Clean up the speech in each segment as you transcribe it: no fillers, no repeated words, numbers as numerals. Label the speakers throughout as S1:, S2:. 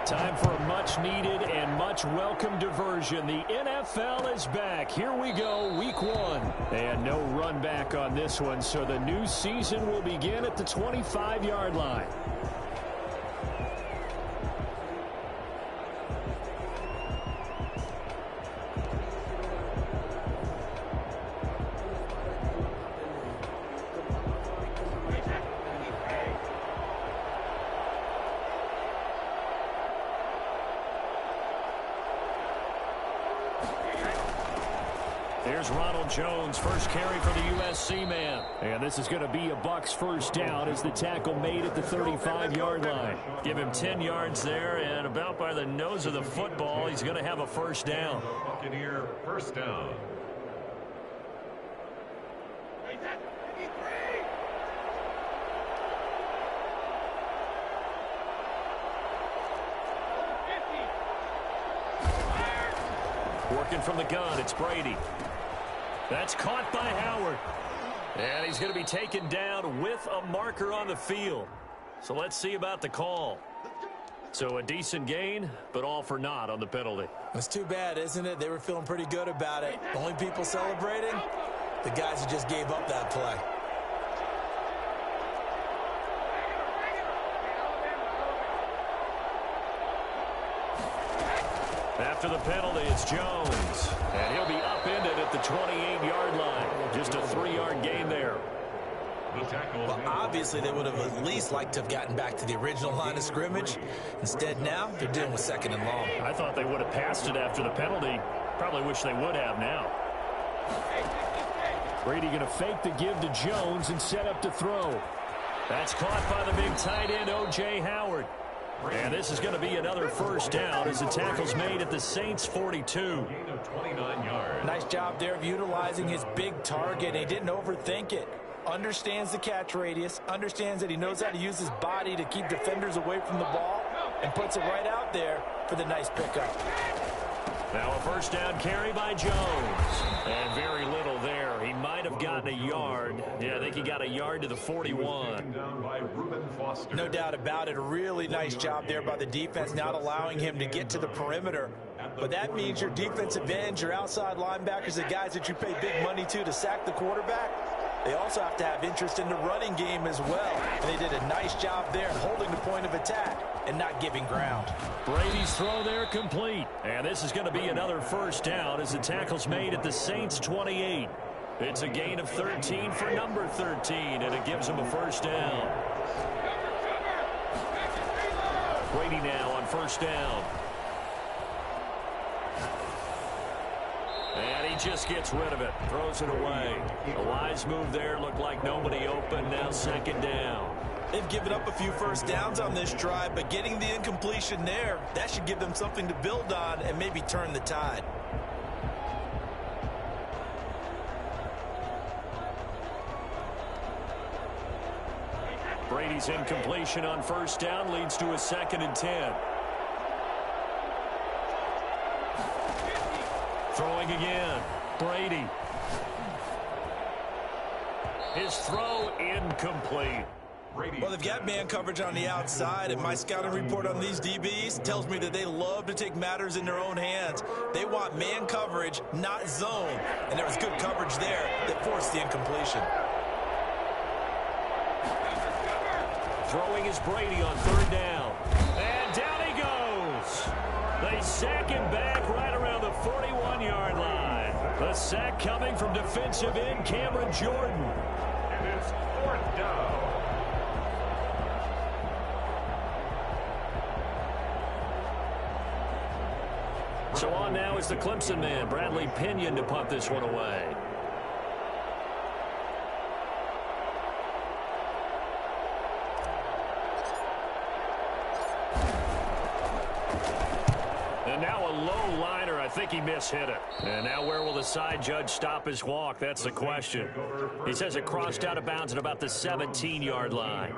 S1: Time for a much-needed and much-welcome diversion. The NFL is back. Here we go, week one. And no run back on this one, so the new season will begin at the 25-yard line.
S2: Here's Ronald Jones, first carry for the USC man.
S1: And this is going to be a Bucs first down as the tackle made at the 35-yard line.
S2: Give him 10 yards there, and about by the nose of the football, he's going to have a first down.
S3: Buccaneer first down.
S2: Working from the gun, it's Brady. That's caught by Howard. And he's going to be taken down with a marker on the field. So let's see about the call. So a decent gain, but all for naught on the penalty.
S4: It's too bad, isn't it? They were feeling pretty good about it. Only people celebrating? The guys who just gave up that play.
S2: After the penalty, it's Jones. And he'll be upended at the 28-yard line. Just a 3-yard gain there.
S4: Well, obviously, they would have at least liked to have gotten back to the original line of scrimmage. Instead, now, they're dealing with second and long.
S2: I thought they would have passed it after the penalty. Probably wish they would have now.
S1: Brady going to fake the give to Jones and set up to throw.
S2: That's caught by the big tight end, O.J. Howard. And this is going to be another first down as the tackle's made at the Saints' 42.
S3: 29 yards.
S4: Nice job there of utilizing his big target. He didn't overthink it. Understands the catch radius, understands that he knows how to use his body to keep defenders away from the ball, and puts it right out there for the nice pickup.
S2: Now a first down carry by Jones. And very little there. He might have gotten a yard. Yeah, I think he got a yard to the 41.
S4: No doubt about it. A really nice job there by the defense, not allowing him to get to the perimeter. But that means your defensive ends, your outside linebackers, the guys that you pay big money to sack the quarterback, they also have to have interest in the running game as well. And they did a nice job there holding the point of attack and not giving ground.
S2: Brady's throw there complete. And this is going to be another first down as the tackle's made at the Saints' 28. It's a gain of 13 for number 13, and it gives them a first down. Brady now on first down. And he just gets rid of it, throws it away. A wise move there, looked like nobody open, now second down.
S4: They've given up a few first downs on this drive, but getting the incompletion there, that should give them something to build on and maybe turn the tide.
S2: Brady's incompletion on first down leads to a 2nd and 10. Throwing again, Brady. His throw incomplete.
S4: Well, they've got man coverage on the outside, and my scouting report on these DBs tells me that they love to take matters in their own hands. They want man coverage, not zone, and there was good coverage there that forced the incompletion.
S2: Throwing is Brady on third down. And down he goes. They sack him back right around the 41-yard line. The sack coming from defensive end Cameron Jordan.
S3: And it's 4th down.
S2: So on now is the Clemson man, Bradley Pinion, to punt this one away. And now a low liner. I think he mishit it. And now where will the side judge stop his walk? That's the question. He says it crossed out of bounds at about the 17-yard line.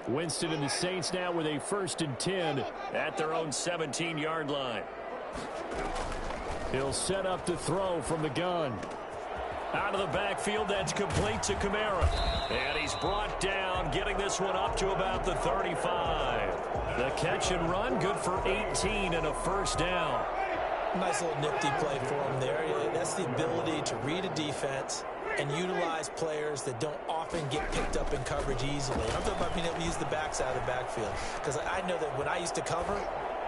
S1: Winston and the Saints now with a 1st and 10
S2: at their own 17-yard line.
S1: He'll set up to throw from the gun.
S2: Out of the backfield, that's complete to Kamara. And he's brought down, getting this one up to about the 35. The catch and run, good for 18 and a 1st down.
S4: Nice little nifty play for him there. That's the ability to read a defense and utilize players that don't often get picked up in coverage easily. I'm talking about being able to use the backside of the backfield. Because I know that when I used to cover,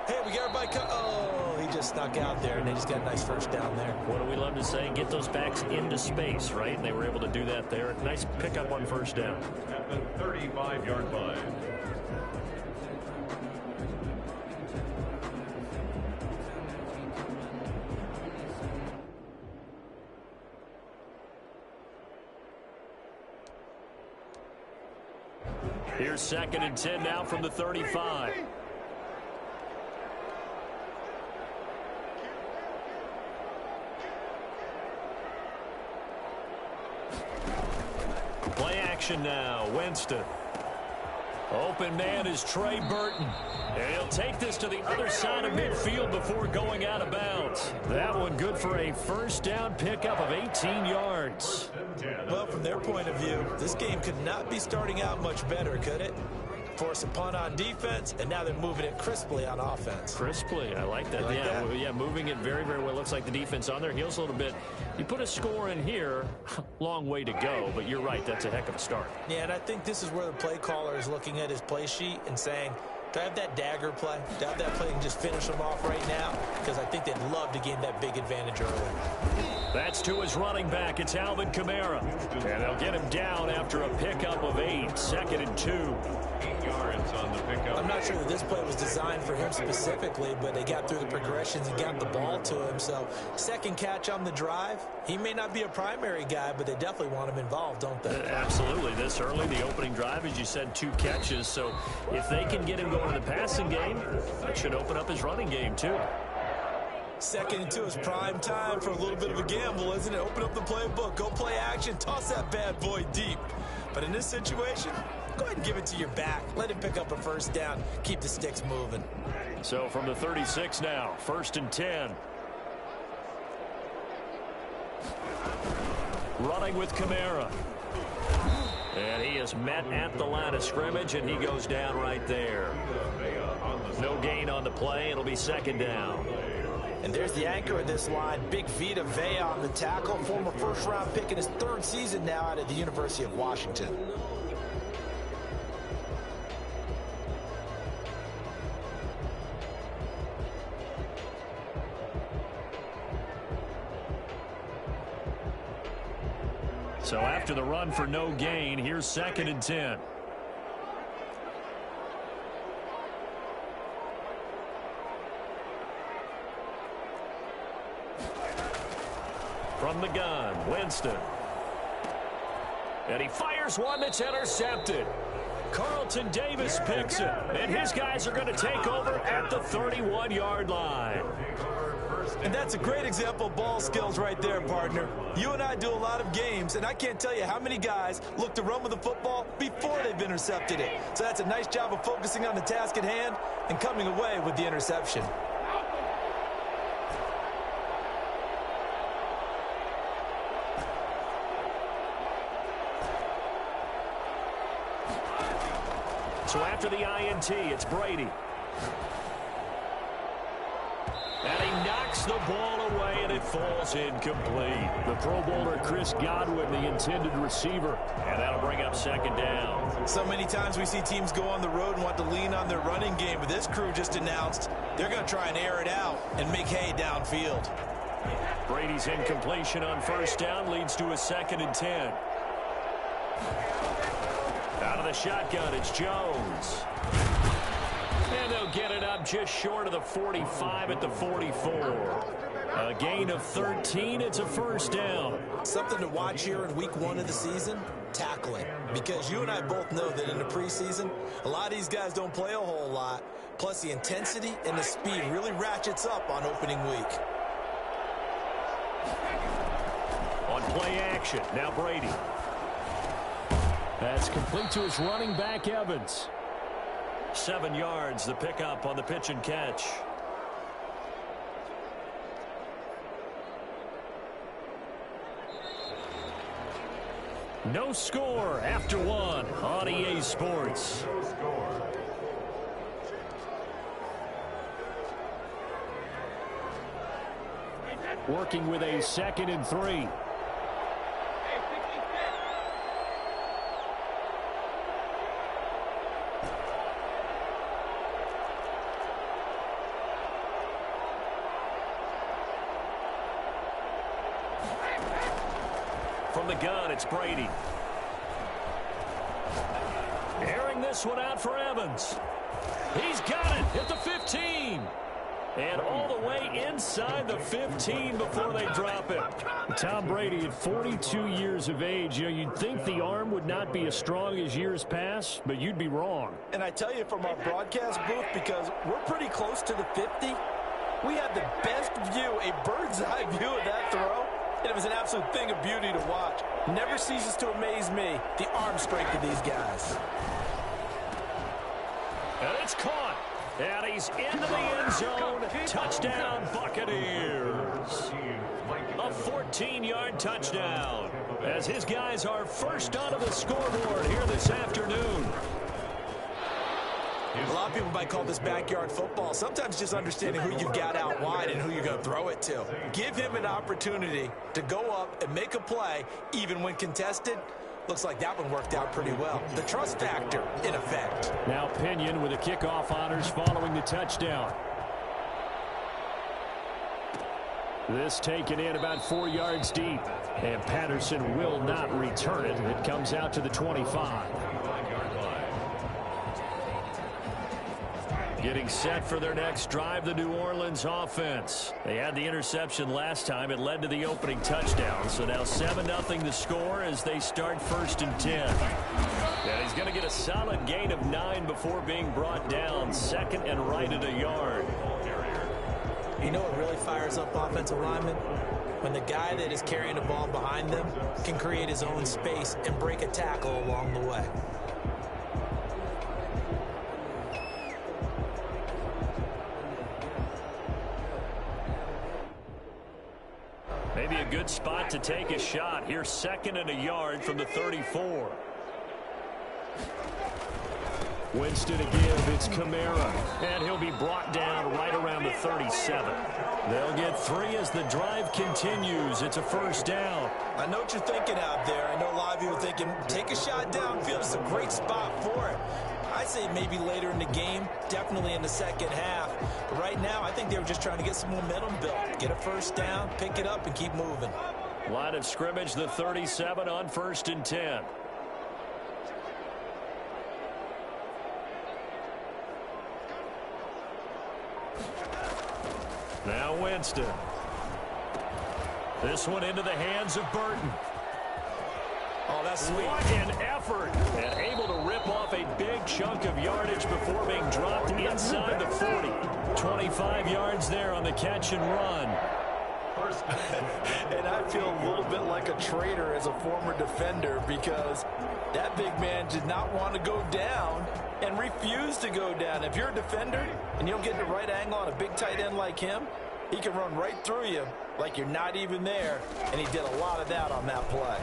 S4: hey, we got everybody oh, he just snuck out there, and they just got a nice 1st down there.
S2: What do we love to say? Get those backs into space, right? And they were able to do that there. Nice pickup on 1st down.
S3: At the 35-yard line.
S2: Here's 2nd and 10 now from the 35. Play action now. Winston. Open man is Trey Burton. And he'll take this to the other side of midfield before going out of bounds.
S1: That one good for a 1st down pickup of 18 yards.
S4: Well, from their point of view, this game could not be starting out much better, could it? Force a punt on defense, and now they're moving it crisply on offense.
S2: Crisply, I like that. Yeah, moving it very, very well. Looks like the defense on their heels a little bit. You put a score in here, long way to go, but you're right, that's a heck of a start.
S4: Yeah, and I think this is where the play caller is looking at his play sheet and saying, do I have that dagger play? Do I have that play and just finish them off right now? Because I think they'd love to gain that big advantage early.
S2: That's to his running back. It's Alvin Kamara. And they'll get him down after a pickup of 8. 2nd and 2.
S3: 8 yards on the pickup.
S4: I'm not sure that this play was designed for him specifically, but they got through the progressions and got the ball to him. So, 2nd catch on the drive. He may not be a primary guy, but they definitely want him involved, don't they?
S2: Absolutely. This early, the opening drive, as you said, 2 catches. So, if they can get him going in the passing game, that should open up his running game, too.
S4: 2nd and 2 is prime time for a little bit of a gamble, isn't it? Open up the playbook, go play action, toss that bad boy deep. But in this situation, go ahead and give it to your back. Let him pick up a 1st down. Keep the sticks moving.
S2: So from the 36 now, 1st and 10. Running with Kamara. And he is met at the line of scrimmage, and he goes down right there. No gain on the play. It'll be 2nd down.
S4: And there's the anchor of this line, Big Vita Vea on the tackle, former 1st-round pick in his 3rd season now out of the University of Washington.
S2: So after the run for no gain, here's 2nd and 10. From the gun, Winston. And he fires one that's intercepted. Carlton Davis picks it, and his guys are going to take over at the 31-yard line.
S4: And that's a great example of ball skills right there, partner. You and I do a lot of games, and I can't tell you how many guys look to run with the football before they've intercepted it. So that's a nice job of focusing on the task at hand and coming away with the interception.
S2: So after the INT, it's Brady. And he knocks the ball away, and it falls incomplete.
S1: The Pro Bowler Chris Godwin, the intended receiver.
S2: And that'll bring up 2nd down.
S4: So many times we see teams go on the road and want to lean on their running game, but this crew just announced they're going to try and air it out and make hay downfield.
S2: Brady's incompletion on 1st down leads to a 2nd and 10. Out of the shotgun, it's Jones. And they'll get it up just short of the 45 at the 44. A gain of 13. It's a 1st down.
S4: Something to watch here in week 1 of the season, tackling. Because you and I both know that in the preseason, a lot of these guys don't play a whole lot. Plus, the intensity and the speed really ratchets up on opening week.
S2: On play action, now Brady.
S1: That's complete to his running back, Evans.
S2: 7 yards, the pickup on the pitch and catch. No score after 1 on EA Sports.
S3: No score.
S1: Working with a 2nd and 3.
S2: From the gun, it's Brady. Airing this one out for Evans. He's got it at the 15. And all the way inside the 15 before they drop it.
S1: Tom Brady at 42 years of age. You'd think the arm would not be as strong as years past, but you'd be wrong.
S4: And I tell you from our broadcast booth, because we're pretty close to the 50, we had the best view, a bird's eye view of that throw. And it was an absolute thing of beauty to watch. Never ceases to amaze me, the arm strength of these guys.
S2: And it's caught. And he's into the end zone. Touchdown, Buccaneers. A 14-yard touchdown. As his guys are first onto the scoreboard here this afternoon.
S4: A lot of people might call this backyard football. Sometimes just understanding who you've got out wide and who you're going to throw it to. Give him an opportunity to go up and make a play, even when contested. Looks like that one worked out pretty well. The trust factor, in effect.
S1: Now Pinion with the kickoff honors following the touchdown. This taken in about 4 yards deep. And Patterson will not return it. It comes out to the 25.
S2: Getting set for their next drive, the New Orleans offense. They had the interception last time. It led to the opening touchdown. So now 7-0 the score as they start 1st and 10. And he's going to get a solid gain of 9 before being brought down. 2nd and right at a yard.
S4: You know what really fires up offensive linemen? When the guy that is carrying the ball behind them can create his own space and break a tackle along the way.
S2: Maybe a good spot to take a shot. Here's 2nd and a yard from the 34.
S1: Winston to give. It's Kamara. And he'll be brought down right around the 37.
S2: They'll get 3 as the drive continues. It's a 1st down.
S4: I know what you're thinking out there. I know a lot of you are thinking, take a shot downfield. It's a great spot for it. I say maybe later in the game, definitely in the second half. But right now, I think they were just trying to get some momentum built. Get a 1st down, pick it up, and keep moving.
S2: Line of scrimmage, the 37 on 1st and 10. Now Winston. This one into the hands of Burton.
S4: Oh, that's sweet.
S2: What an effort. And able to rip off a big chunk of yardage before being dropped inside the 40. 25 yards there on the catch and run.
S4: And I feel a little bit like a traitor as a former defender because that big man did not want to go down and refused to go down. If you're a defender and you don't get the right angle on a big tight end like him, he can run right through you like you're not even there, and he did a lot of that on that play.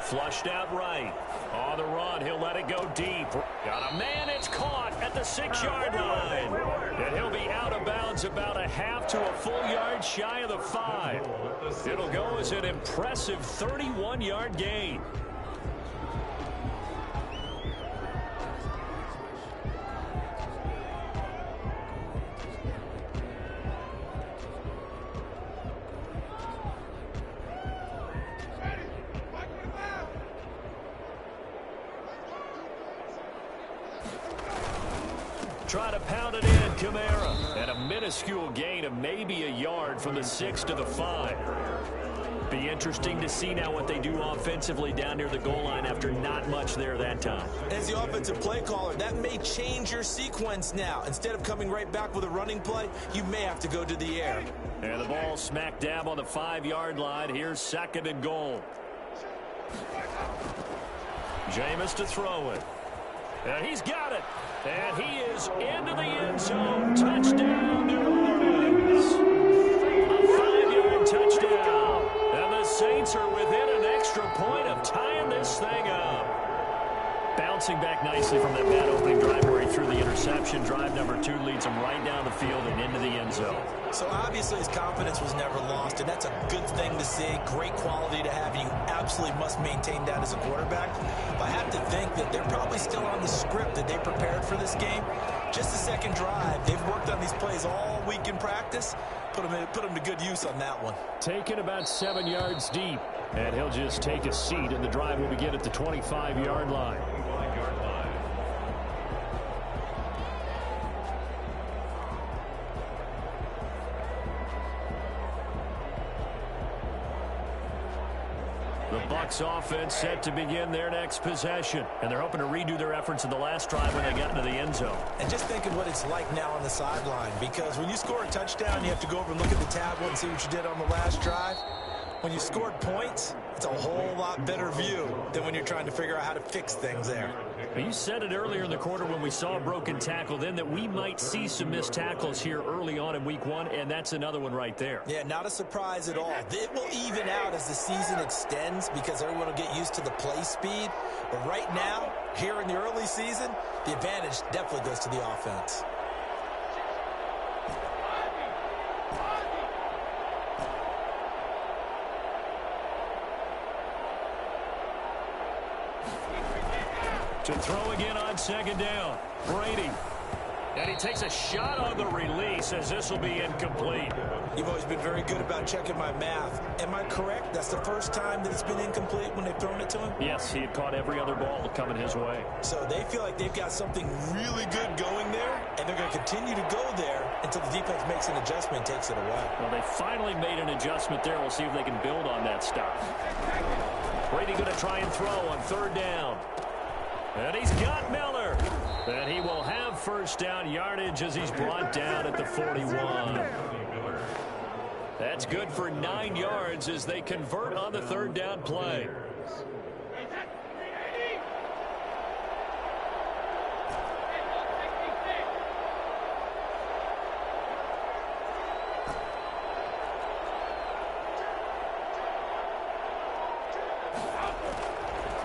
S2: Flushed out right. On the run, he'll let it go deep. Got a man, it's caught at the 6-yard line. And he'll be out of bounds about a half to a full yard shy of the 5. It'll go as an impressive 31-yard gain. Try to pound it in, Kamara. And a minuscule gain of maybe a yard from the 6 to the 5. Be interesting to see now what they do offensively down near the goal line after not much there that time.
S4: As the offensive play caller, that may change your sequence now. Instead of coming right back with a running play, you may have to go to the air.
S2: And the ball smack dab on the 5-yard line. Here's 2nd and goal. Jameis to throw it. And he's got it. And he is into the end zone. Touchdown, New Orleans. A 5-yard touchdown. And the Saints are within an extra point of tying this thing up. Bouncing back nicely from that bad opening drive where he threw the interception. Drive number 2 leads him right down the field and into the end zone.
S4: So obviously his confidence was never lost, and that's a good thing to see. Great quality to have, and you absolutely must maintain that as a quarterback. But I have to think that they're probably still on the script that they prepared for this game. Just the second drive. They've worked on these plays all week in practice. Put them to good use on that one.
S1: Taken about 7 yards deep. And he'll just take a seat, and the drive will begin at the 25-yard line. The Bucs offense set to begin their next possession. And they're hoping to redo their efforts in the last drive when they got into the end zone.
S4: And just think of what it's like now on the sideline. Because when you score a touchdown, you have to go over and look at the tablet and see what you did on the last drive. When you scored points, it's a whole lot better view than when you're trying to figure out how to fix things there.
S1: You said it earlier in the quarter when we saw a broken tackle then that we might see some missed tackles here early on in week 1, and that's another one right there.
S4: Yeah, not a surprise at all. It will even out as the season extends because everyone will get used to the play speed. But right now, here in the early season, the advantage definitely goes to the offense.
S1: To throw again on second down. Brady. And he takes a shot on the release as this will be incomplete.
S4: You've always been very good about checking my math. Am I correct? That's the first time that it's been incomplete when they've thrown it to him?
S1: Yes, he had caught every other ball coming his way.
S4: So they feel like they've got something really good going there, and they're going to continue to go there until the defense makes an adjustment and takes it away.
S1: Well, they finally made an adjustment there. We'll see if they can build on that stuff. Brady going to try and throw on third down. And he's got Miller. And he will have first down yardage as he's brought down at the 41. That's good for 9 yards as they convert on the third down play.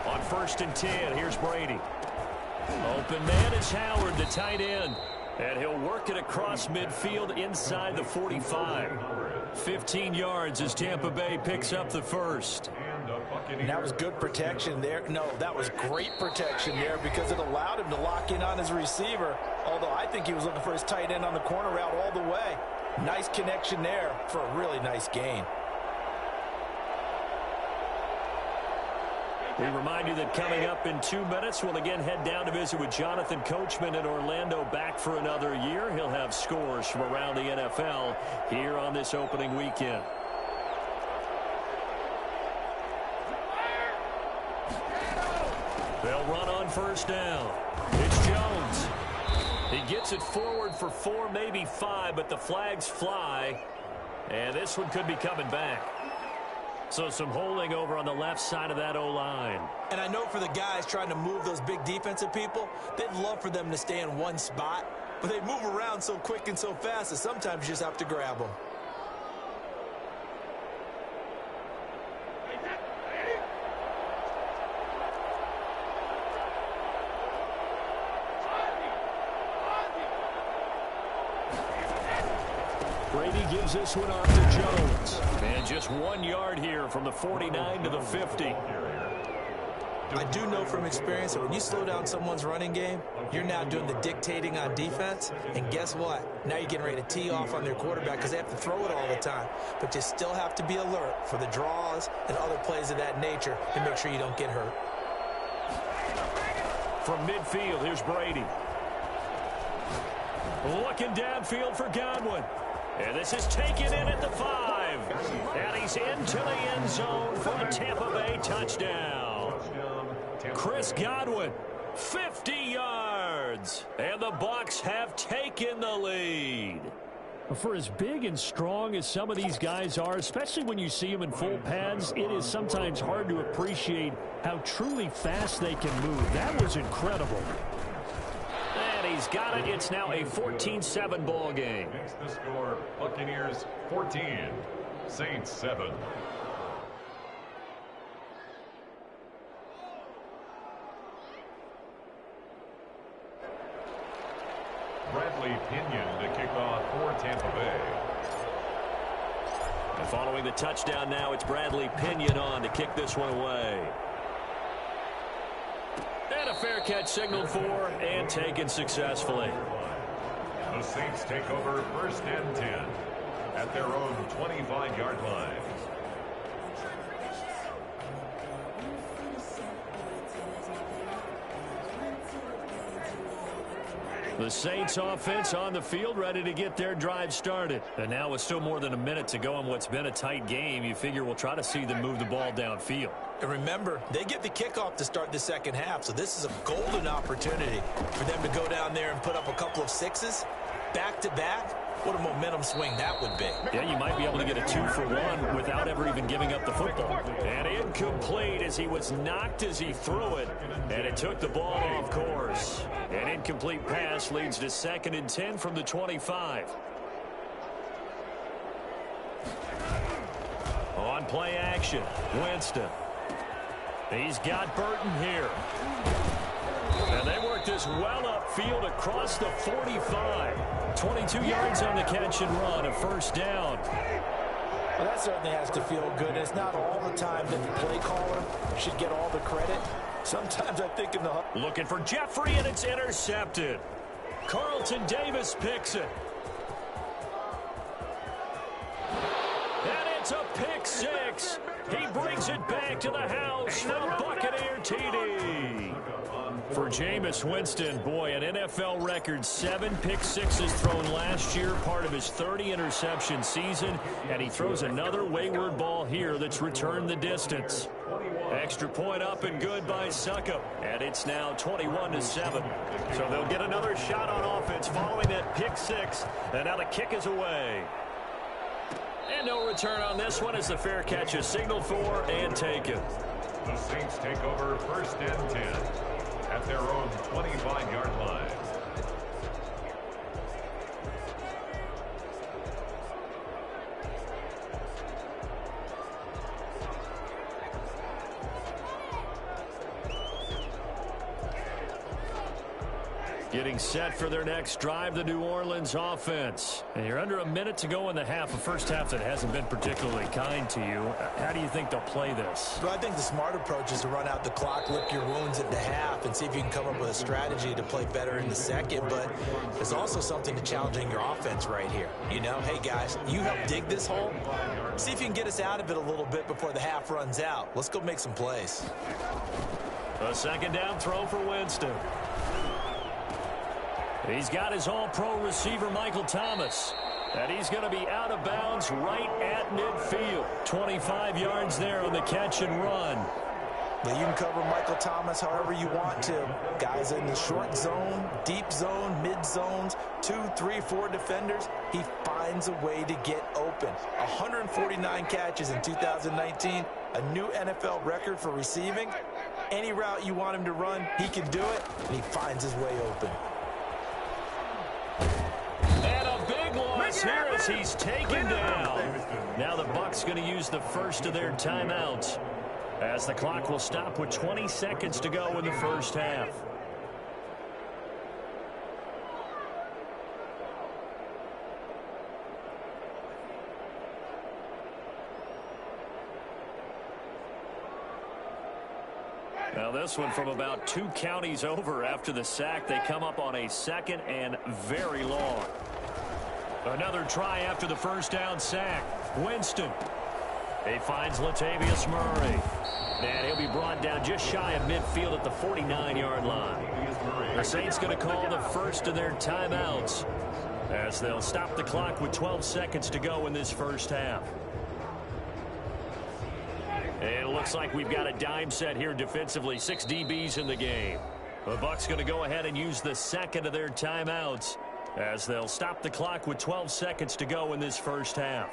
S1: On 1st and 10, here's Brady. Open man is Howard, the tight end. And he'll work it across midfield inside the 45. 15 yards as Tampa Bay picks up the first.
S4: And that was good protection there. No, that was great protection there because it allowed him to lock in on his receiver. Although I think he was looking for his tight end on the corner route all the way. Nice connection there for a really nice gain.
S1: We remind you that coming up in 2 minutes, we'll again head down to visit with Jonathan Coachman in Orlando, back for another year. He'll have scores from around the NFL here on this opening weekend. They'll run on first down. It's Jones. He gets it forward for 4, maybe 5, but the flags fly. And this one could be coming back. So some holding over on the left side of that O-line.
S4: And I know for the guys trying to move those big defensive people, they'd love for them to stay in one spot. But they move around so quick and so fast that sometimes you just have to grab them.
S1: Brady gives this one off to Jones. And just 1 yard here from the 49 to the 50.
S4: I do know from experience that when you slow down someone's running game, you're now doing the dictating on defense. And guess what? Now you're getting ready to tee off on their quarterback because they have to throw it all the time. But you still have to be alert for the draws and other plays of that nature to make sure you don't get hurt.
S1: From midfield, here's Brady. Looking downfield for Godwin. And this is taken in at the 5. And he's into the end zone for a Tampa Bay touchdown. Chris Godwin, 50 yards. And the Bucs have taken the lead. For as big and strong as some of these guys are, especially when you see them in full pads, it is sometimes hard to appreciate how truly fast they can move. That was incredible.
S2: he's got it. It's now a 14-7 ball game.
S3: Makes the score Buccaneers 14, Saints 7. Bradley Pinion to kick off for Tampa Bay.
S2: And following the touchdown now, it's Bradley Pinion on to kick this one away. And a fair catch signaled for and taken successfully.
S3: The Saints take over 1st and 10 at their own 25-yard line.
S1: The Saints offense on the field, ready to get their drive started. And now with still more than a minute to go in what's been a tight game, you figure we'll try to see them move the ball downfield.
S4: And remember, they get the kickoff to start the second half, so this is a golden opportunity for them to go down there and put up a couple of sixes back-to-back. What a momentum swing that would be.
S1: Yeah, you might be able to get a 2-for-1 without ever even giving up the football.
S2: And incomplete as he was knocked as he threw it. And it took the ball off course. An incomplete pass leads to 2nd and 10 from the 25. On play action, Winston. He's got Burton here. And they work this well upfield across the 45. 22 yards on the catch and run, a 1st down.
S4: Well, that certainly has to feel good. And it's not all the time that the play caller should get all the credit. Sometimes I think in the...
S2: Looking for Jeffrey, and it's intercepted. Carlton Davis picks it. And it's a pick 6. He brings it back to the house. The Buccaneer TD. For Jameis Winston, boy, an NFL record 7 pick-6s thrown last year, part of his 30-interception season, and he throws another wayward ball here that's returned the distance. Extra point up and good by Succop, and it's now 21-7. So they'll get another shot on offense following that pick-6, and now the kick is away. And no return on this one as the fair catch is signaled for and taken.
S3: The Saints take over 1st and 10 at their own 25-yard line.
S1: Getting set for their next drive, the New Orleans offense. And you're under a minute to go in the half, a first half that hasn't been particularly kind to you. How do you think they'll play this?
S4: Well, I think the smart approach is to run out the clock, lick your wounds at the half, and see if you can come up with a strategy to play better in the second. But there's also something to challenging your offense right here. You know, hey, guys, you help dig this hole. See if you can get us out of it a little bit before the half runs out. Let's go make some plays.
S2: A 2nd down throw for Winston. He's got his all-pro receiver, Michael Thomas. And he's going to be out of bounds right at midfield. 25 yards there on the catch and run.
S4: But you can cover Michael Thomas however you want to. Guys in the short zone, deep zone, mid zones, 2, 3, 4 defenders. He finds a way to get open. 149 catches in 2019, a new NFL record for receiving. Any route you want him to run, he can do it, and he finds his way open.
S2: And a big loss here as he's taken down. Now the Bucs going to use the first of their timeouts as the clock will stop with 20 seconds to go in the first half. Now this one from about 2 counties over after the sack. They come up on a 2nd and very long. Another try after the first down sack. Winston. He finds Latavius Murray. And he'll be brought down just shy of midfield at the 49-yard line. The Saints going to call the first of their timeouts as they'll stop the clock with 12 seconds to go in this first half. And it looks like we've got a dime set here defensively. 6 DBs in the game. The Bucs going to go ahead and use the 2nd of their timeouts as they'll stop the clock with 12 seconds to go in this first half.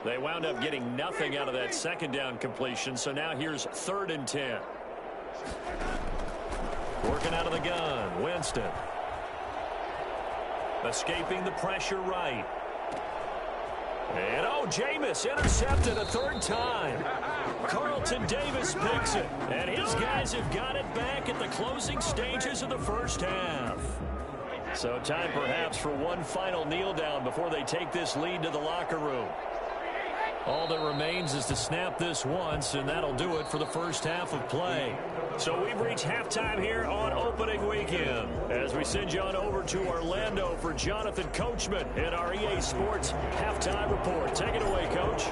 S2: They wound up getting nothing out of that second down completion, so now here's 3rd and 10. Working out of the gun, Winston. Escaping the pressure right. And, Jameis intercepted a 3rd time. Carlton Davis picks it. And his guys have got it back at the closing stages of the first half. So time perhaps for one final kneel down before they take this lead to the locker room. All that remains is to snap this once, and that'll do it for the first half of play. So we've reached halftime here on opening weekend as we send you on over to Orlando for Jonathan Coachman in our EA Sports halftime report. Take it away, Coach.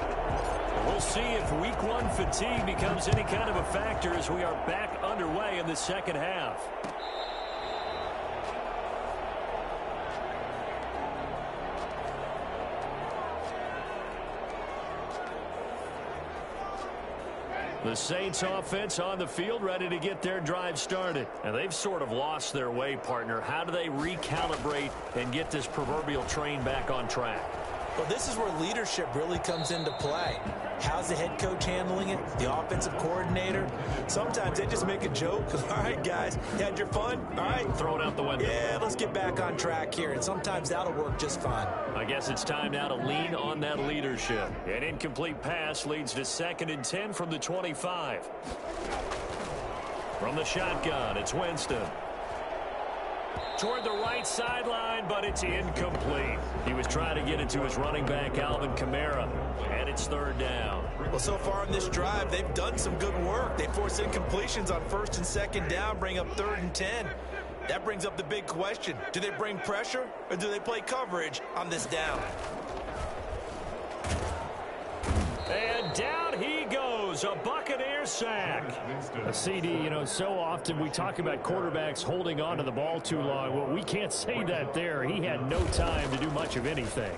S2: We'll see if week 1 fatigue becomes any kind of a factor as we are back underway in the second half. The Saints offense on the field ready to get their drive started. And they've sort of lost their way, partner. How do they recalibrate and get this proverbial train back on track?
S4: Well, this is where leadership really comes into play. How's the head coach handling it? The offensive coordinator? Sometimes they just make a joke. All right, guys, you had your fun? All right.
S2: Throw it out the window.
S4: Yeah, let's get back on track here. And sometimes that'll work just fine.
S2: I guess it's time now to lean on that leadership. An incomplete pass leads to 2nd and 10 from the 25. From the shotgun, it's Winston. Toward the right sideline, but it's incomplete. He was trying to get it to his running back, Alvin Kamara, and it's 3rd down.
S4: Well, so far on this drive, they've done some good work. They forced incompletions on 1st and 2nd down, bring up 3rd and 10. That brings up the big question. Do they bring pressure, or do they play coverage on this down?
S1: And down he goes, a Buccaneer sack. A CD, so often we talk about quarterbacks holding on to the ball too long. Well, we can't say that there. He had no time to do much of anything.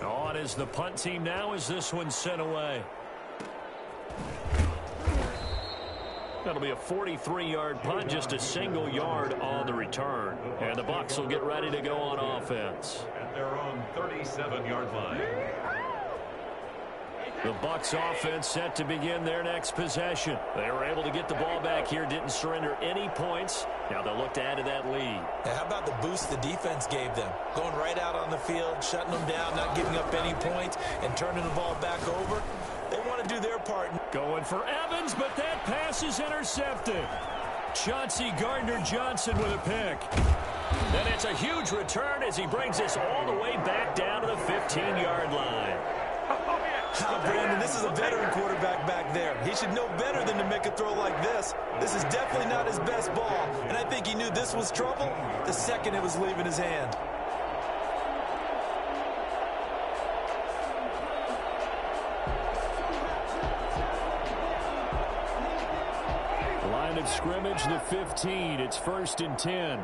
S2: On is the punt team now as this one's sent away. That'll be a 43-yard punt, just a single yard on the return. And the Bucs will get ready to go on offense.
S3: At their own 37-yard line.
S2: The Bucs offense set to begin their next possession. They were able to get the ball back here, didn't surrender any points. Now they'll look to add to that lead.
S4: Now, how about the boost the defense gave them? Going right out on the field, shutting them down, not giving up any points, and turning the ball back over. They want to do their part.
S1: Going for Evans, but that pass is intercepted. Chauncey Gardner-Johnson with a pick.
S2: And it's a huge return as he brings us all the way back down to the 15-yard line.
S4: Brandon, this is a veteran quarterback back there. He should know better than to make a throw like this. This is definitely not his best ball, and I think he knew this was trouble the second it was leaving his hand.
S1: Line of scrimmage, the 15. It's 1st and 10.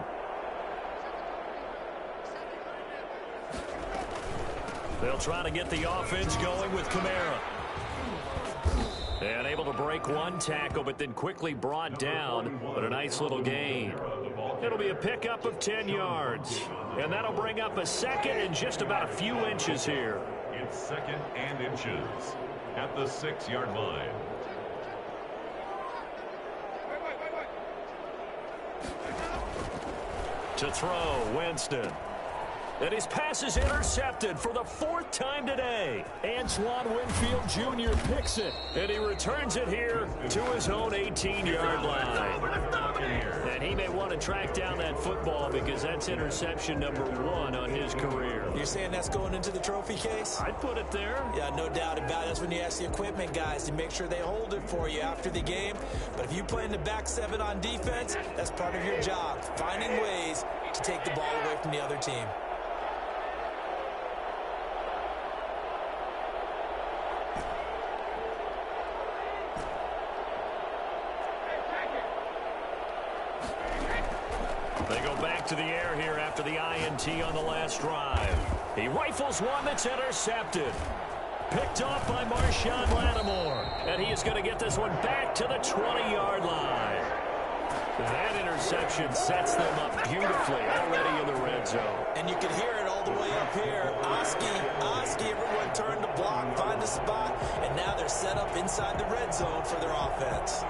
S2: They'll try to get the offense going with Kamara. And able to break one tackle, but then quickly brought down. But a nice little gain. It'll be a pickup of 10 yards. And that'll bring up a 2nd and just about a few inches here.
S3: It's 2nd and inches at the 6-yard line.
S2: To throw, Winston. And his pass is intercepted for the 4th time today.
S1: Antoine Winfield Jr. picks it.
S2: And he returns it here to his own 18-yard line. And he may want to track down that football because that's interception number 1 on his career.
S4: You're saying that's going into the trophy case?
S2: I'd put it there.
S4: Yeah, no doubt about it. That's when you ask the equipment guys to make sure they hold it for you after the game. But if you play in the back 7 on defense, that's part of your job, finding ways to take the ball away from the other team.
S2: They go back to the air here after the INT on the last drive. He rifles one that's intercepted. Picked off by Marshawn Lattimore. And he is going to get this one back to the 20-yard line. That interception sets them up beautifully already in the red zone.
S4: And you can hear it all all the way up here. Oski, everyone turned to block, find a spot, and now they're set up inside the red zone for their offense.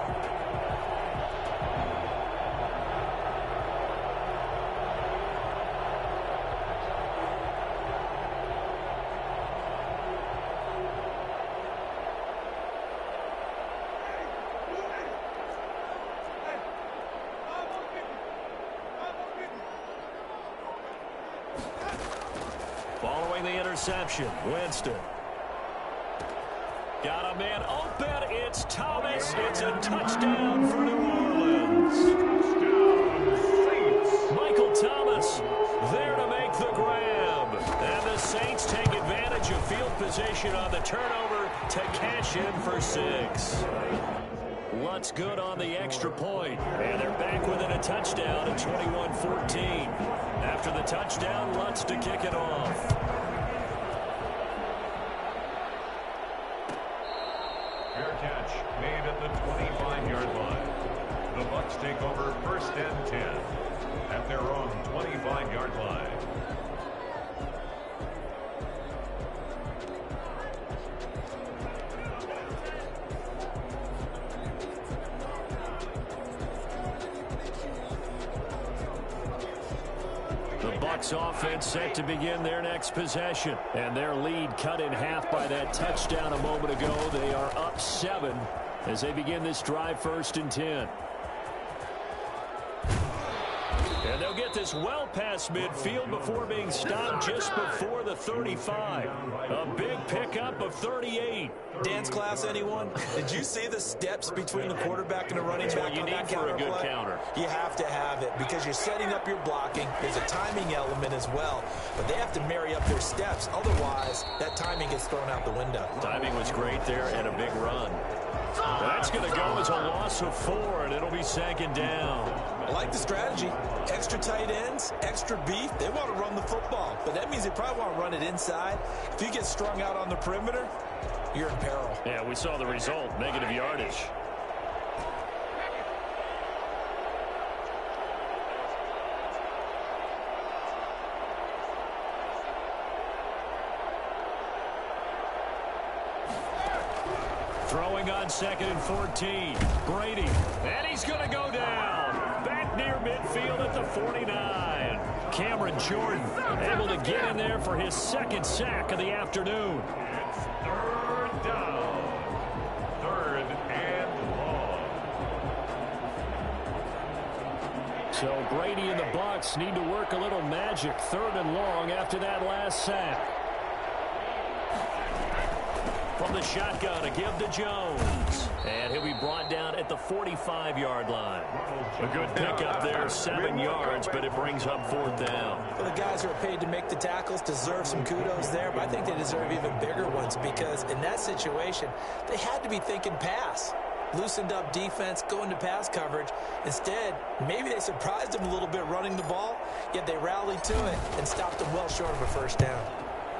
S2: Following the interception, Winston. Got a man open. It's Thomas. It's a touchdown for New Orleans. Michael Thomas there to make the grab. And the Saints take advantage of field position on the turnover to cash in for 6. Lutz good on the extra point. And they're back within a touchdown at 21-14. After the touchdown, Lutz to kick it off.
S3: Fair catch made at the 25-yard line. The Bucs take over 1st and 10 at their own 25-yard line.
S2: Bucs offense set to begin their next possession. And their lead cut in half by that touchdown a moment ago. They are up 7 as they begin this drive 1st and 10. And they'll get this well past midfield before being stopped just before the 35. A big pickup of 38.
S4: Dance class, anyone? Did you see the steps between the quarterback and the running back on that counter play?
S2: You need for a good counter.
S4: You have to have it because you're setting up your blocking. There's a timing element as well, but they have to marry up their steps. Otherwise, that timing gets thrown out the window.
S2: Timing was great there and a big run. That's going to go as a loss of 4, and it'll be 2nd down.
S4: I like the strategy. Extra tight ends, extra beef. They want to run the football, but that means they probably want to run it inside. If you get strung out on the perimeter, you're in peril.
S2: Yeah, we saw the result, negative yardage. Throwing on 2nd and 14. Brady. And he's going to go down. Back near midfield at the 49. Cameron Jordan able to get in there for his 2nd sack of the afternoon.
S3: It's 3rd down. 3rd and long.
S1: So Brady and the Bucs need to work a little magic 3rd and long after that last sack.
S2: From the shotgun, a give to Jones. And he'll be brought down at the 45-yard line. A good pickup there, 7 yards, but it brings up 4th down.
S4: Well, the guys who are paid to make the tackles deserve some kudos there, but I think they deserve even bigger ones because in that situation, they had to be thinking pass. Loosened up defense, going to pass coverage. Instead, maybe they surprised them a little bit running the ball, yet they rallied to it and stopped them well short of a 1st down.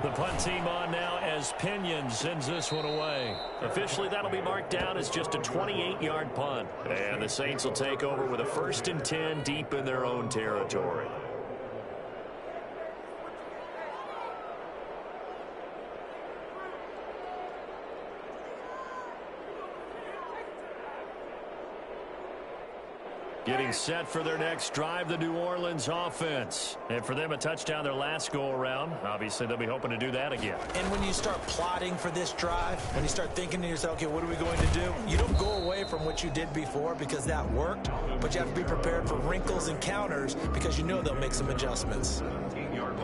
S2: The punt team on now as Pinion sends this one away. Officially, that'll be marked down as just a 28-yard punt. And the Saints will take over with a 1st and 10 deep in their own territory. Getting set for their next drive, the New Orleans offense. And for them, a touchdown their last go-around. Obviously, they'll be hoping to do that again.
S4: And when you start plotting for this drive, when you start thinking to yourself, okay, what are we going to do? You don't go away from what you did before because that worked, but you have to be prepared for wrinkles and counters because you know they'll make some adjustments.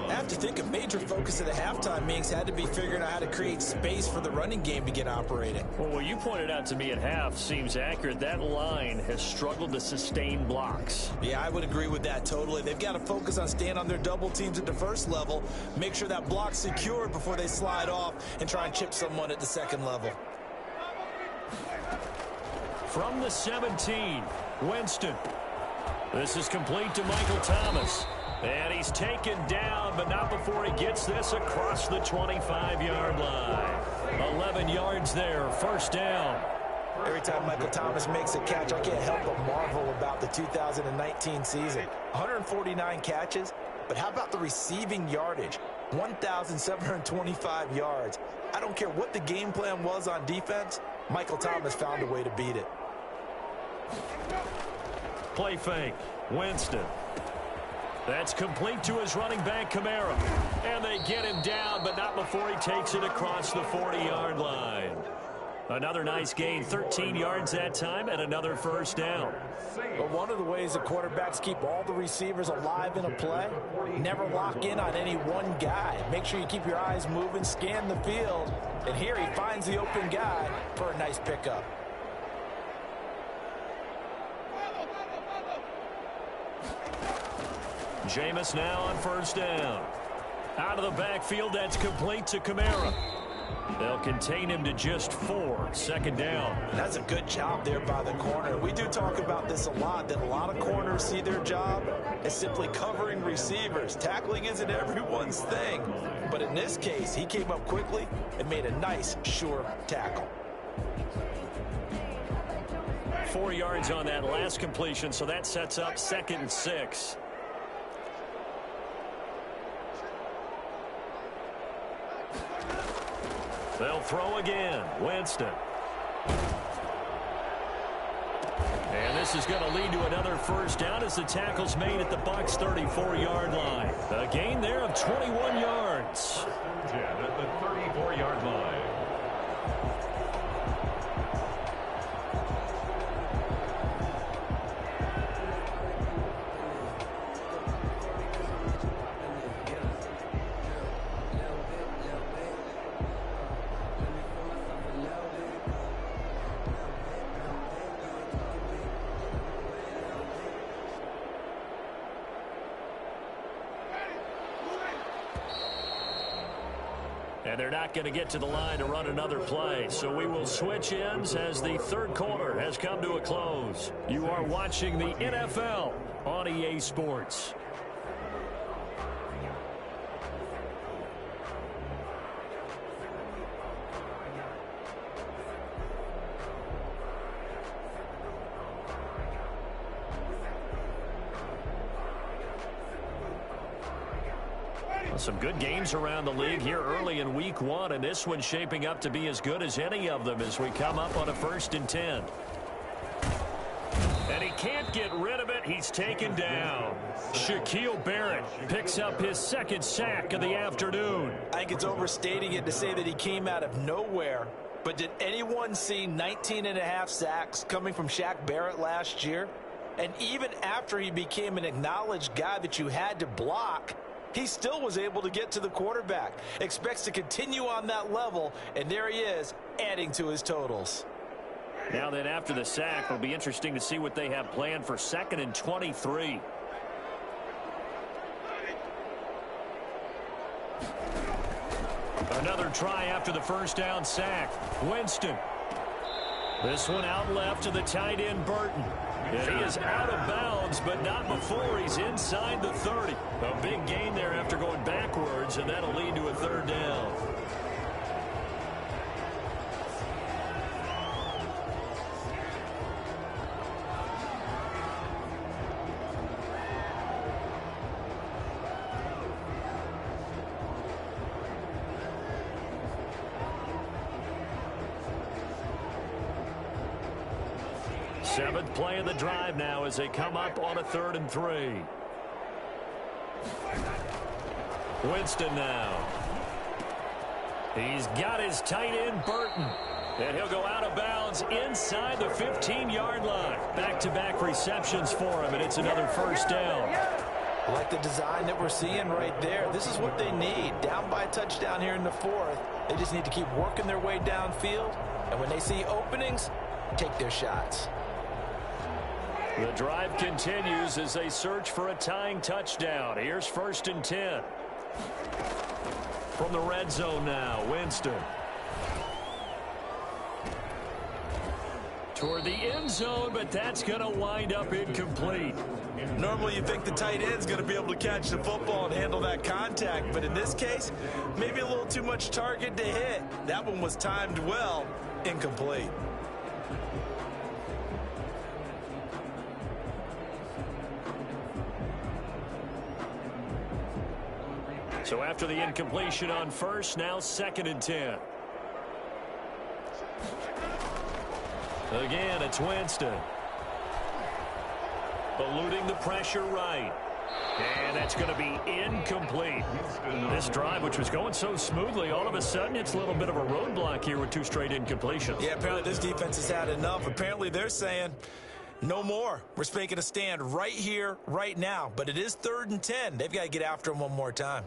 S4: I have to think a major focus of the halftime meetings had to be figuring out how to create space for the running game to get operating.
S2: Well, what you pointed out to me at half seems accurate. That line has struggled to sustain blocks.
S4: Yeah, I would agree with that totally. They've got to focus on staying on their double teams at the 1st level, make sure that block's secured before they slide off and try and chip someone at the 2nd level.
S2: From the 17, Winston. This is complete to Michael Thomas. And he's taken down, but not before he gets this across the 25-yard line. 11 yards there, 1st down.
S4: Every time Michael Thomas makes a catch, I can't help but marvel about the 2019 season. 149 catches, But how about the receiving yardage? 1,725 yards. I don't care what the game plan was on defense. Michael Thomas found a way to beat it.
S2: Play fake. Winston. That's complete to his running back, Kamara. And they get him down, but not before he takes it across the 40-yard line. Another nice gain, 13 yards that time, and another first down.
S4: But one of the ways that quarterbacks keep all the receivers alive in a play, never lock in on any one guy. Make sure you keep your eyes moving, scan the field, and here he finds the open guy for a nice pickup.
S2: Jameis now on first down. Out of the backfield, that's complete to Kamara. They'll contain him to just 4, second down.
S4: That's a good job there by the corner. We do talk about this a lot, that a lot of corners see their job as simply covering receivers. Tackling isn't everyone's thing. But in this case, he came up quickly and made a nice, sure tackle.
S2: 4 yards on that last completion, so that sets up 2nd and 6. They'll throw again. Winston. And this is going to lead to another first down as the tackle's made at the Bucs' 34-yard line. A gain there of 21 yards.
S3: 10 at the 34-yard line.
S2: And they're not going to get to the line to run another play. So we will switch ends as the third quarter has come to a close. You are watching the NFL on EA Sports. Some good games around the league here early in week 1, and this one's shaping up to be as good as any of them as we come up on a 1st and 10. And he can't get rid of it. He's taken down. Shaquille Barrett picks up his 2nd sack of the afternoon.
S4: I think it's overstating it to say that he came out of nowhere. But did anyone see 19.5 sacks coming from Shaq Barrett last year? And even after he became an acknowledged guy that you had to block, he still was able to get to the quarterback. Expects to continue on that level, and there he is, adding to his totals.
S2: Now then, after the sack, it'll be interesting to see what they have planned for 2nd and 23. Another try after the first down sack. Winston. This one out left to the tight end, Burton. And he is out of bounds, but not before he's inside the 30. A big gain there after going backwards, and that'll lead to a 3rd down. Seventh play of the drive now as they come up on a 3rd and 3. Winston now. He's got his tight end, Burton. And he'll go out of bounds inside the 15-yard line. Back-to-back receptions for him, and it's another first down.
S4: I like the design that we're seeing right there. This is what they need. Down by a touchdown here in the 4th. They just need to keep working their way downfield. And when they see openings, take their shots.
S2: The drive continues as they search for a tying touchdown. Here's 1st and 10. From the red zone now, Winston. Toward the end zone, but that's going to wind up incomplete.
S4: Normally you think the tight end's going to be able to catch the football and handle that contact, but in this case, maybe a little too much target to hit. That one was timed well, incomplete.
S2: So after the incompletion on first, now 2nd and 10. Again, it's Winston. Eluding the pressure right. And that's going to be incomplete. This drive, which was going so smoothly, all of a sudden it's a little bit of a roadblock here with 2 straight incompletions.
S4: Yeah, apparently this defense has had enough. Apparently they're saying no more. We're making a stand right here, right now. But it is 3rd and 10. They've got to get after him one more time.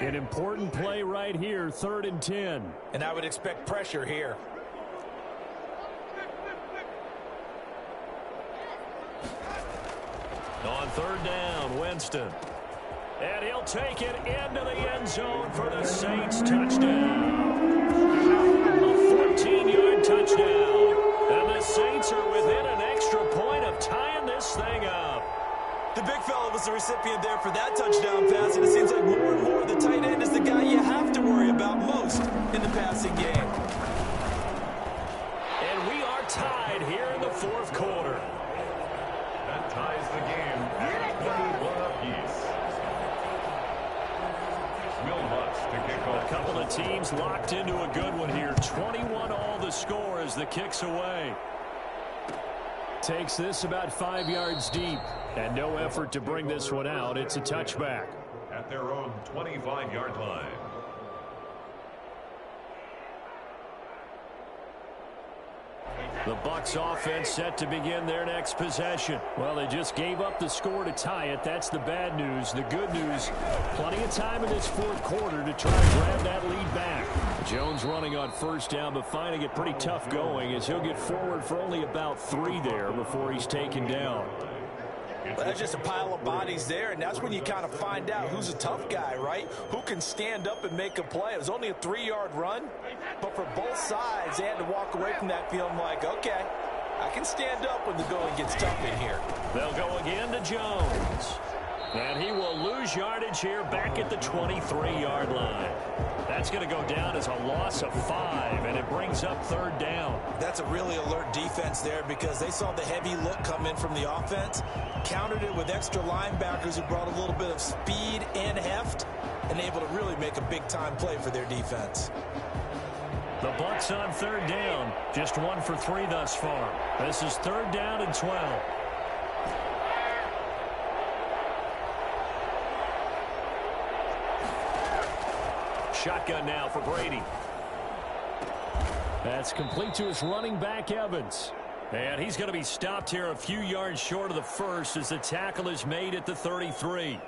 S1: An important play right here, 3rd and 10.
S4: And I would expect pressure here.
S2: On 3rd down, Winston. And he'll take it into the end zone for the Saints touchdown. A 14-yard touchdown. And the Saints are within an extra point of tying this thing up.
S4: The big fella was the recipient there for that touchdown pass, and it seems like more and more the tight end is the guy you have to worry about most in the passing game.
S2: And we are tied here in the 4th quarter.
S3: That ties the game at 21 apiece. Will Lutz to kick off.
S2: A couple of teams locked into a good one here. 21 all the score as the kick's away.
S1: Takes this about 5 yards deep. And no effort to bring this one out. It's a touchback.
S3: At their own 25-yard line.
S1: The Bucs offense set to begin their next possession. Well, they just gave up the score to tie it. That's the bad news. The good news, plenty of time in this 4th quarter to try to grab that lead back. Jones running on 1st down, but finding it pretty tough going as he'll get forward for only about 3 there before he's taken down.
S4: Well, that's just a pile of bodies there, and that's when you kind of find out who's a tough guy, right? Who can stand up and make a play. It was only a 3-yard run, but for both sides, they had to walk away from that feeling like, okay, I can stand up when the going gets tough in here.
S2: They'll go again to Jones. And he will lose yardage here back at the 23-yard line. That's going to go down as a loss of 5, and it brings up 3rd down.
S4: That's a really alert defense there because they saw the heavy look come in from the offense, countered it with extra linebackers who brought a little bit of speed and heft, and able to really make a big-time play for their defense.
S2: The Bucs on 3rd down, just 1 for 3 thus far. This is 3rd down and 12. Shotgun now for Brady.
S1: That's complete to his running back, Evans.
S2: And he's going to be stopped here a few yards short of the 1st as the tackle is made at the 33.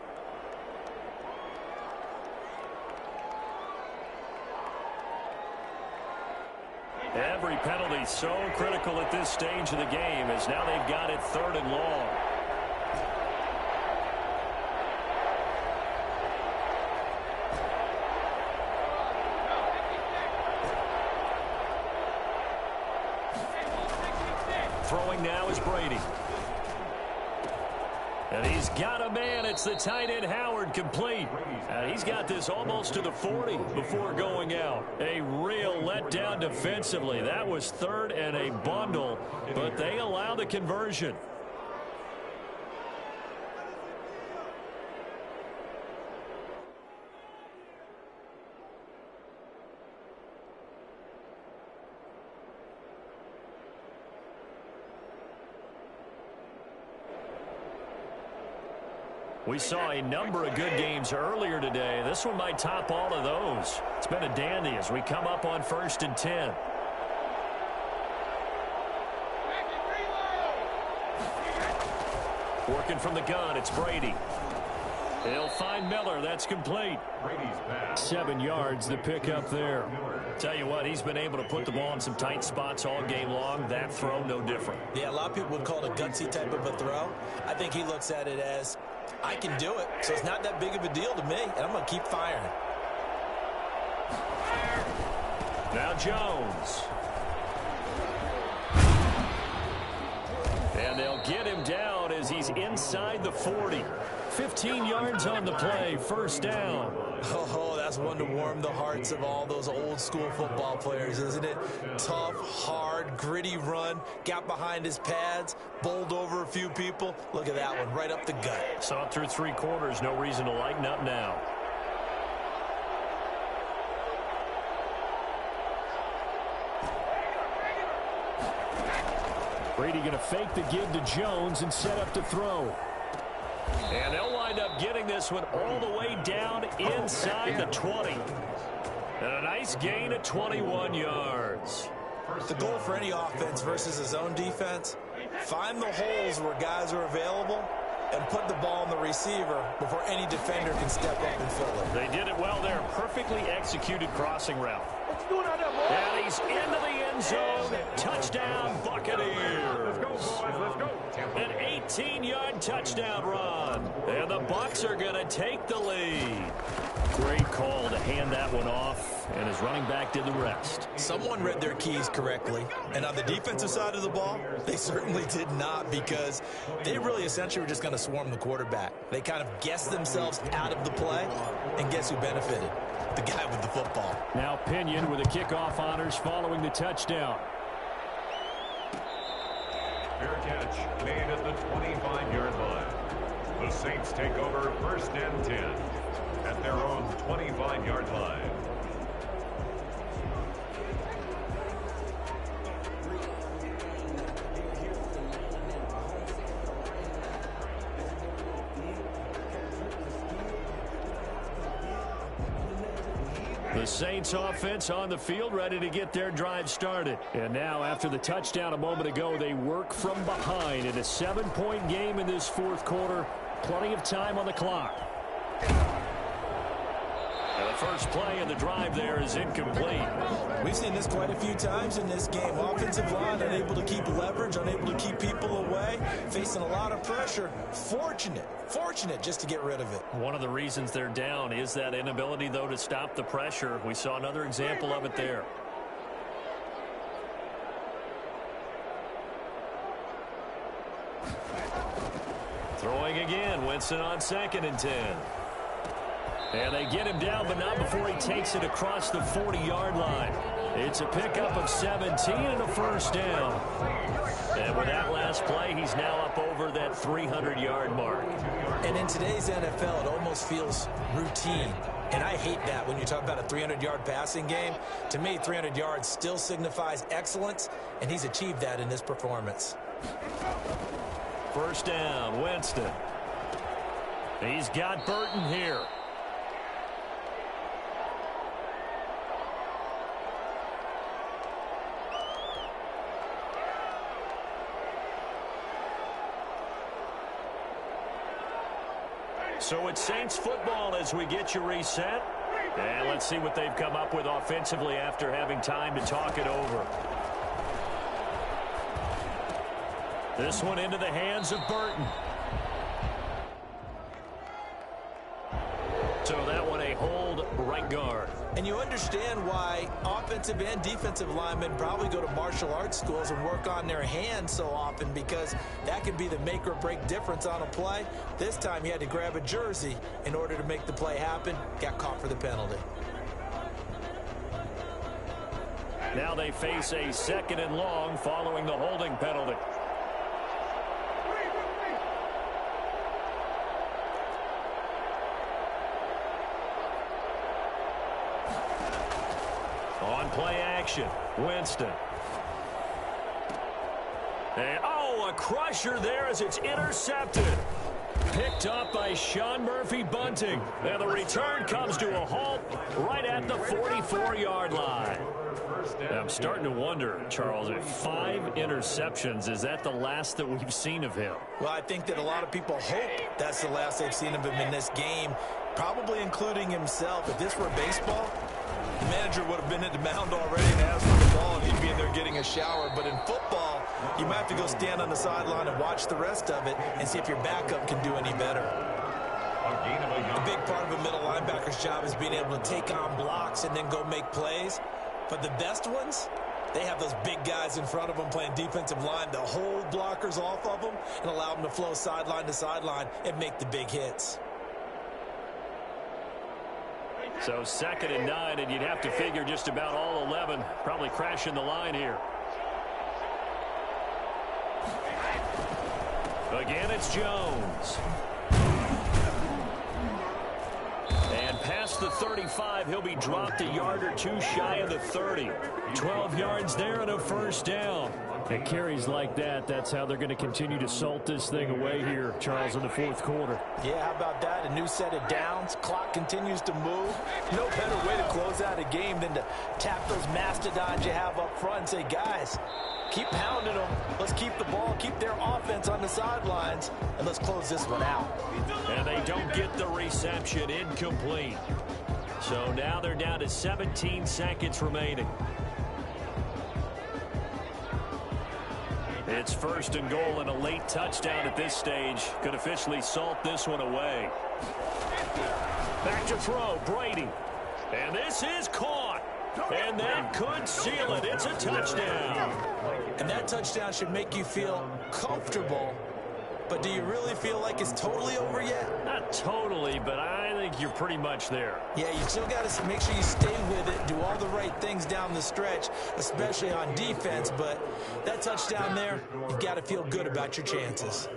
S2: Every penalty so critical at this stage of the game as now they've got it 3rd and long. Throwing now is Brady. And he's got a man. It's the tight end Howard complete. And he's got this almost to the 40 before going out. A real letdown defensively. That was 3rd and a bundle, but they allow the conversion. We saw a number of good games earlier today. This one might top all of those. It's been a dandy as we come up on 1st and 10. Working from the gun, it's Brady. He'll find Miller. That's complete.
S1: 7 yards, the pickup there.
S2: Tell you what, he's been able to put the ball in some tight spots all game long. That throw, no different.
S4: Yeah, a lot of people would call it a gutsy type of a throw. I think he looks at it as, I can do it, so it's not that big of a deal to me, and I'm going to keep firing.
S2: Now Jones. And they'll get him down as he's inside the 40.
S1: 15 yards on the play, first down.
S4: Oh, that's one to warm the hearts of all those old school football players, isn't it? Tough, hard, gritty run, got behind his pads, bowled over a few people. Look at that one, right up the gut.
S2: Saw it through 3 quarters, no reason to lighten up now.
S1: Brady going to fake the give to Jones and set up to throw.
S2: And they'll wind up getting this one all the way down inside the 20. And a nice gain of 21 yards.
S4: The goal for any offense versus his own defense, find the holes where guys are available and put the ball on the receiver before any defender can step up and fill it.
S2: They did it well there. Perfectly executed crossing route. And he's into the end zone. Touchdown, Buccaneers.
S3: Let's go, boys. Let's go.
S2: An 18-yard touchdown run. And the Bucs are going to take the lead. Great call to hand that one off, and his running back did the rest.
S4: Someone read their keys correctly, and on the defensive side of the ball, they certainly did not, because they really essentially were just going to swarm the quarterback. They kind of guessed themselves out of the play, and guess who benefited? The guy with the football.
S1: Now Pinion with the kickoff honors following the touchdown.
S3: Fair catch made at the 25-yard line. The Saints take over first and 10 at their own 25-yard line.
S1: The Saints offense on the field, ready to get their drive started. And now, after the touchdown a moment ago, they work from behind in a 7-point game in this fourth quarter. Plenty of time on the clock.
S2: And the first play of the drive there is incomplete.
S4: We've seen this quite a few times in this game. Offensive line unable to keep leverage, unable to keep people away, facing a lot of pressure. Fortunate just to get rid of it.
S2: One of the reasons they're down is that inability, though, to stop the pressure. We saw another example of it there. Throwing again, Winston on 2nd and 10. And they get him down, but not before he takes it across the 40-yard line. It's a pickup of 17 and a first down. And with that last play, he's now up over that 300-yard mark.
S4: And in today's NFL, it almost feels routine. And I hate that when you talk about a 300-yard passing game. To me, 300 yards still signifies excellence, and he's achieved that in this performance.
S2: First down, Winston. He's got Burton here. So it's Saints football as we get you reset. And let's see what they've come up with offensively after having time to talk it over. This one into the hands of Burton. So that one a hold right guard.
S4: And you understand why offensive and defensive linemen probably go to martial arts schools and work on their hands so often, because that can be the make or break difference on a play. This time he had to grab a jersey in order to make the play happen. Got caught for the penalty.
S2: Now they face a 2nd and long following the holding penalty. On play action, Winston. And, a crusher there as it's intercepted. Picked up by Sean Murphy-Bunting. And the return comes to a halt right at the 44-yard line. And I'm starting to wonder, Charles, if 5 interceptions, is that the last that we've seen of him?
S4: Well, I think that a lot of people hope that's the last they've seen of him in this game, probably including himself. If this were baseball, the manager would have been at the mound already and asked for the ball, and he'd be in there getting a shower. But in football, you might have to go stand on the sideline and watch the rest of it and see if your backup can do any better. A big part of a middle linebacker's job is being able to take on blocks and then go make plays. But the best ones, They have those big guys in front of them playing defensive line to hold blockers off of them and allow them to flow sideline to sideline and make the big hits.
S1: So 2nd and 9, and you'd have to figure just about all 11 probably crashing the line here. Again, it's Jones. And past the 35, he'll be dropped a yard or two shy of the 30. 12 yards there and a first down. And carries like that, that's how they're going to continue to salt this thing away here, Charles, in the 4th quarter.
S4: Yeah, how about that? A new set of downs. Clock continues to move. No better way to close out a game than to tap those mastodons you have up front and say, guys, keep pounding them. Let's keep the ball, keep their offense on the sidelines, and let's close this one out.
S1: And they don't get the reception. Incomplete. So now they're down to 17 seconds remaining. It's 1st and goal, and a late touchdown at this stage could officially salt this one away. Back to throw, Brady. And this is caught. And that could seal it. It's a touchdown.
S4: And that touchdown should make you feel comfortable. But do you really feel like it's totally over yet?
S1: Not totally, but I think you're pretty much there.
S4: Yeah, you still got to make sure you stay with it, do all the right things down the stretch, especially on defense. But that touchdown there, you've got to feel good about your chances.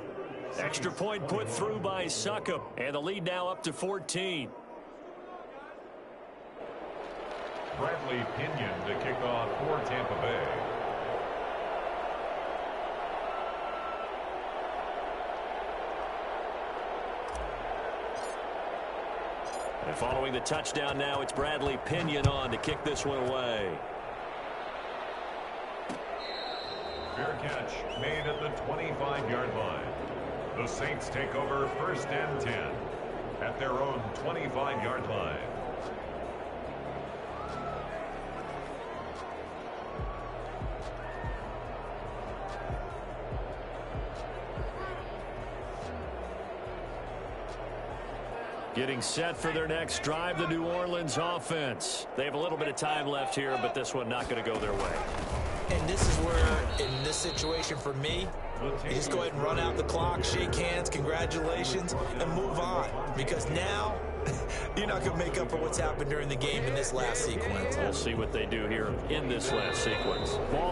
S1: Extra point put through by Succop, and the lead now up to 14.
S3: Bradley Pinion to kick off for Tampa Bay.
S1: And following the touchdown now, it's Bradley Pinion on to kick this one away.
S3: Fair catch made at the 25-yard line. The Saints take over 1st and 10 at their own 25-yard line.
S1: Getting set for their next drive, the New Orleans offense. They have a little bit of time left here, but this one not going to go their way.
S4: And this is where, in this situation for me, you just go ahead and run out the clock, shake hands, congratulations, and move on. Because now, you're not going to make up for what's happened during the game in this last sequence.
S1: We'll see what they do here in this last sequence. Ball